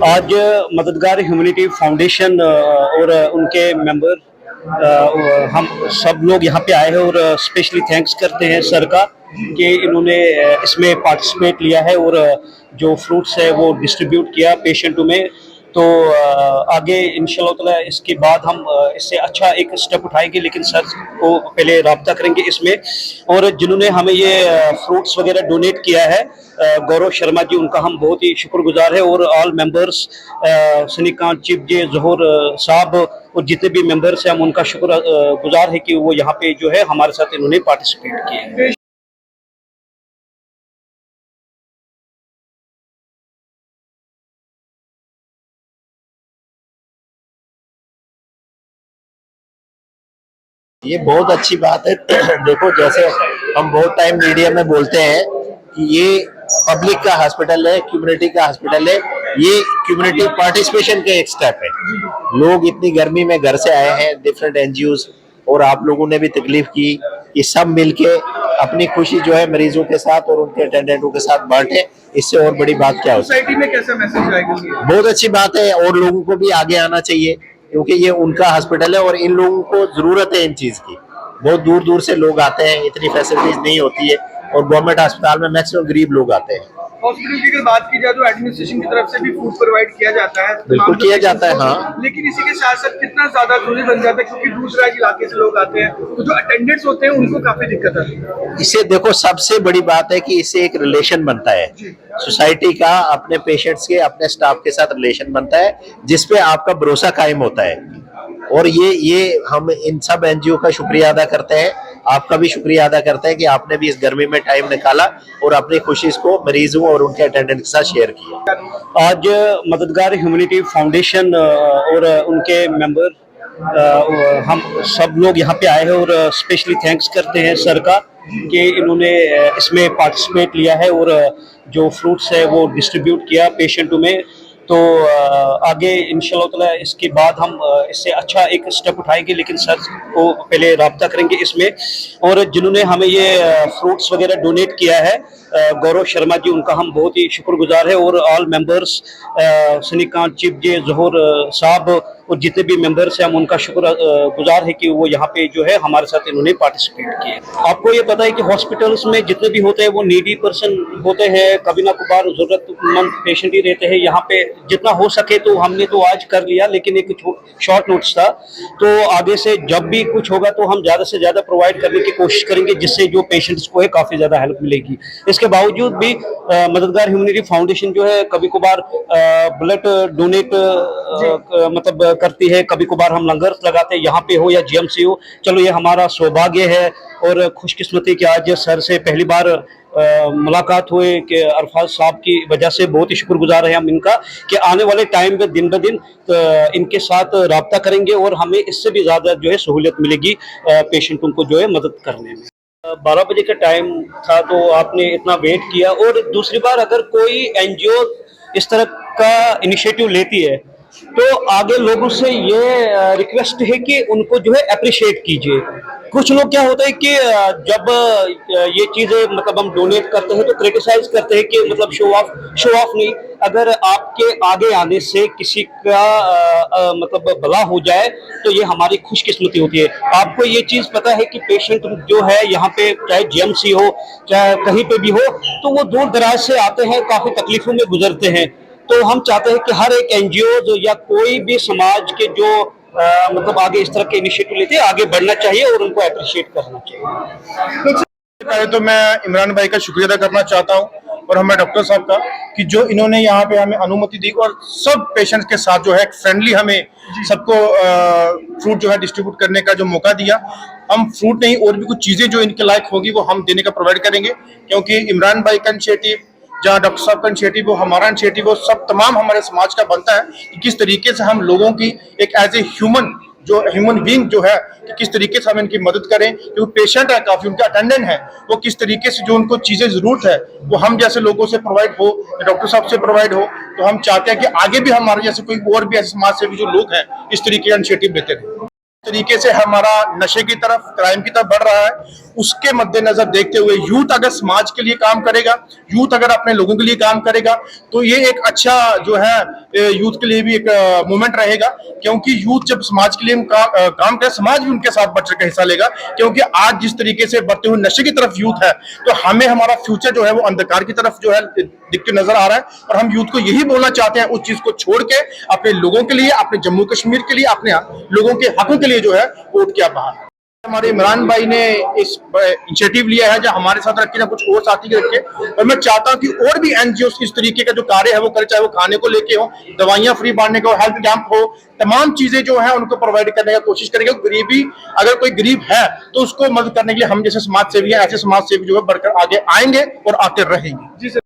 आज मददगार humanity foundation और उनके मेंबर हम सब लोग यहाँ पे आए हैं और स्पेशली थैंक्स करते हैं सर का कि इन्होंने इसमें पार्टिसिपेट लिया है और जो फ्रूट्स है वो डिस्ट्रीब्यूट किया पेशेंटों में। तो आगे इंशाल्लाह ताला इसके बाद हम इससे अच्छा एक स्टेप उठाएंगे, लेकिन सर को पहले रब्ता करेंगे इसमें। और जिन्होंने हमें ये फ्रूट्स वगैरह डोनेट किया है, गौरव शर्मा जी, उनका हम बहुत ही शुक्रगुजार है। और ऑल मेंबर्स, सनीकांत चिप जी, जहूर साहब और जितने भी मेंबर्स हैं, हम उनका शुक्र गुजार है कि वो यहाँ पे जो है हमारे साथ इन्होंने पार्टिसिपेट किए। ये बहुत अच्छी बात है। देखो, जैसे हम बहुत टाइम मीडिया में बोलते हैं कि ये पब्लिक का हॉस्पिटल है, कम्युनिटी का हॉस्पिटल है। ये कम्युनिटी पार्टिसिपेशन का एक स्टेप है। लोग इतनी गर्मी में घर से आए हैं, डिफरेंट एनजीओज, और आप लोगों ने भी तकलीफ की। ये सब मिलके अपनी खुशी जो है मरीजों के साथ और उनके अटेंडेंटों के साथ बांटे। इससे और बड़ी बात क्या हो सकती है? सोसाइटी में कैसा मैसेज जाएगा? बहुत अच्छी बात है, और लोगों को भी आगे आना चाहिए, क्योंकि ये उनका हॉस्पिटल है और इन लोगों को जरूरत है इन चीज की। बहुत दूर दूर से लोग आते हैं, इतनी फैसिलिटीज नहीं होती है, और गवर्नमेंट अस्पताल में मैक्सिमम गरीब लोग आते हैं। हॉस्पिटल की अगर बात की जाए तो एडमिनिस्ट्रेशन की तरफ से भी फूड प्रोवाइड किया जाता है, बिल्कुल किया जाता है, हाँ। लेकिन इसी के साथ साथ कितना ज्यादा जरूरी बन जाता है, क्योंकि दूसरे इलाके से लोग आते हैं, तो जो अटेंडेंट्स होते हैं उनको काफी दिक्कत आती है। इससे देखो, सबसे बड़ी बात है कि इससे एक रिलेशन बनता है सोसाइटी का, अपने पेशेंट्स के, अपने स्टाफ के साथ रिलेशन बनता है, जिसपे आपका भरोसा कायम होता है। और ये हम इन सब एनजीओ का शुक्रिया अदा करते हैं, आपका भी शुक्रिया अदा करते हैं कि आपने भी इस गर्मी में टाइम निकाला और अपनी खुशी को मरीजों और उनके अटेंडेंट के साथ शेयर किया। आज मददगार ह्यूमैनिटी फाउंडेशन और उनके मेंबर हम सब लोग यहाँ पे आए हैं और स्पेशली थैंक्स करते हैं सर का कि इन्होंने इसमें पार्टिसिपेट लिया है और जो फ्रूट्स है वो डिस्ट्रीब्यूट किया पेशेंटों में। तो आगे इंशाल्लाह ताला इसके बाद हम इससे अच्छा एक स्टेप उठाएंगे, लेकिन सर को पहले रब्ता करेंगे इसमें। और जिन्होंने हमें ये फ्रूट्स वगैरह डोनेट किया है, गौरव शर्मा जी, उनका हम बहुत ही शुक्रगुजार है। और ऑल मेंबर्स, सनीकांत चिप जी, जहूर साहब और जितने भी मेंबर्स हैं, हम उनका शुक्र गुजार है कि वो यहाँ पे जो है हमारे साथ इन्होंने पार्टिसिपेट किए। आपको ये पता है कि हॉस्पिटल्स में जितने भी होते हैं वो नीडी पर्सन होते हैं, कभी ना कभार जरूरतमंद पेशेंट ही रहते हैं। यहाँ पे जितना हो सके तो हमने तो आज कर लिया, लेकिन एक शॉर्ट नोटिस था, तो आगे से जब भी कुछ होगा तो हम ज़्यादा से ज़्यादा प्रोवाइड करने की कोशिश करेंगे, जिससे जो पेशेंट्स को है काफ़ी ज़्यादा हेल्प मिलेगी। इसके बावजूद भी मददगार ह्यूमैनिटी फाउंडेशन जो है कभी कभार ब्लड डोनेट मतलब करती है, कभी कभार हम लंगर लगाते हैं, यहाँ पे हो या जीएमसी हो। चलो, ये हमारा सौभाग्य है और खुशकिस्मती कि आज सर से पहली बार मुलाकात हुए कि अरफाज साहब की वजह से बहुत ही शुक्रगुजार है हम इनका कि आने वाले टाइम में दिन ब दिन इनके साथ रब्ता करेंगे और हमें इससे भी ज़्यादा जो है सहूलियत मिलेगी पेशेंटों को जो है मदद करने में। 12 बजे का टाइम था तो आपने इतना वेट किया। और दूसरी बार अगर कोई एनजीओ इस तरह का इनिशिएटिव लेती है तो आगे लोगों से ये रिक्वेस्ट है कि उनको जो है अप्रिशिएट कीजिए। कुछ लोग क्या होता है कि जब ये चीज़ें मतलब हम डोनेट करते हैं तो क्रिटिसाइज करते हैं कि मतलब शो ऑफ नहीं। अगर आपके आगे आने से किसी का मतलब भला हो जाए तो ये हमारी खुशकिस्मती होती है। आपको ये चीज़ पता है कि पेशेंट जो है यहाँ पे, चाहे जीएमसी हो चाहे कहीं पे भी हो, तो वो दूर दराज से आते हैं, काफ़ी तकलीफों में गुजरते हैं। तो हम चाहते हैं कि हर एक एनजीओ या कोई भी समाज के जो मतलब आगे इस तरह के इनिशिएटिव लेते हैं, आगे बढ़ना चाहिए और उनको अप्रिशिएट करना चाहिए। पहले तो मैं इमरान भाई का शुक्रिया अदा करना चाहता हूँ, और हमें डॉक्टर साहब का, कि जो इन्होंने यहाँ पे हमें अनुमति दी और सब पेशेंट्स के साथ जो है फ्रेंडली हमें सबको फ्रूट जो है डिस्ट्रीब्यूट करने का जो मौका दिया। हम फ्रूट नहीं, और भी कुछ चीज़ें जो इनके लायक होगी वो हम देने का प्रोवाइड करेंगे, क्योंकि इमरान भाई का इनिशिएटिव, जहाँ डॉक्टर साहब का इनिशिएटिव, वो हमारा इनिशिएटिव, वो सब तमाम हमारे समाज का बनता है कि किस तरीके से हम लोगों की एक एज ए ह्यूमन बीइंग जो है, कि किस तरीके से हम इनकी मदद करें। क्योंकि पेशेंट है, काफ़ी उनके अटेंडेंट हैं, वो किस तरीके से जो उनको चीज़ें ज़रूरत है वो हम जैसे लोगों से प्रोवाइड हो, डॉक्टर साहब से प्रोवाइड हो। तो हम चाहते हैं कि आगे भी हमारे जैसे कोई और भी ऐसे समाज से भी जो लोग हैं इस तरीके का इनिशिएटिव लेते रहें। तरीके से हमारा नशे की तरफ, क्राइम की तरफ बढ़ रहा है, उसके मद्देनजर देखते हुए यूथ अगर समाज के लिए काम करेगा, यूथ अगर अपने लोगों के लिए काम करेगा, तो ये एक अच्छा जो है यूथ के लिए भी एक मूवमेंट रहेगा। क्योंकि यूथ जब समाज के लिए काम करे, समाज भी उनके साथ बढ़ चढ़ के हिस्सा लेगा। क्योंकि आज जिस तरीके से बढ़ते हुए नशे की तरफ यूथ है, तो हमें हमारा फ्यूचर जो है वो अंधकार की तरफ जो है दिखते नजर आ रहा है। और हम यूथ को यही बोलना चाहते हैं, उस चीज को छोड़ के अपने लोगों के लिए, अपने जम्मू कश्मीर के लिए, अपने लोगों के हकों के लिए जो है वोट किया बाहर। हमारे इमरान भाई ने इस इनिशिएटिव लिया है, जो हमारे साथ रखे ना कुछ और साथी के रखे। और मैं चाहता हूं कि और भी एनजीओ इस तरीके का जो कार्य है वो करे, चाहे वो खाने को लेके हो, दवाइयां फ्री बांटने को, हेल्थ कैंप हो, तमाम चीजें जो है उनको प्रोवाइड करने का कोशिश करेंगे। गरीबी, अगर कोई गरीब है तो उसको मदद करने के लिए हम जैसे समाज सेवी हैं, ऐसे समाज सेवी जो है बढ़कर आगे आएंगे और आते रहेंगे। जी सर।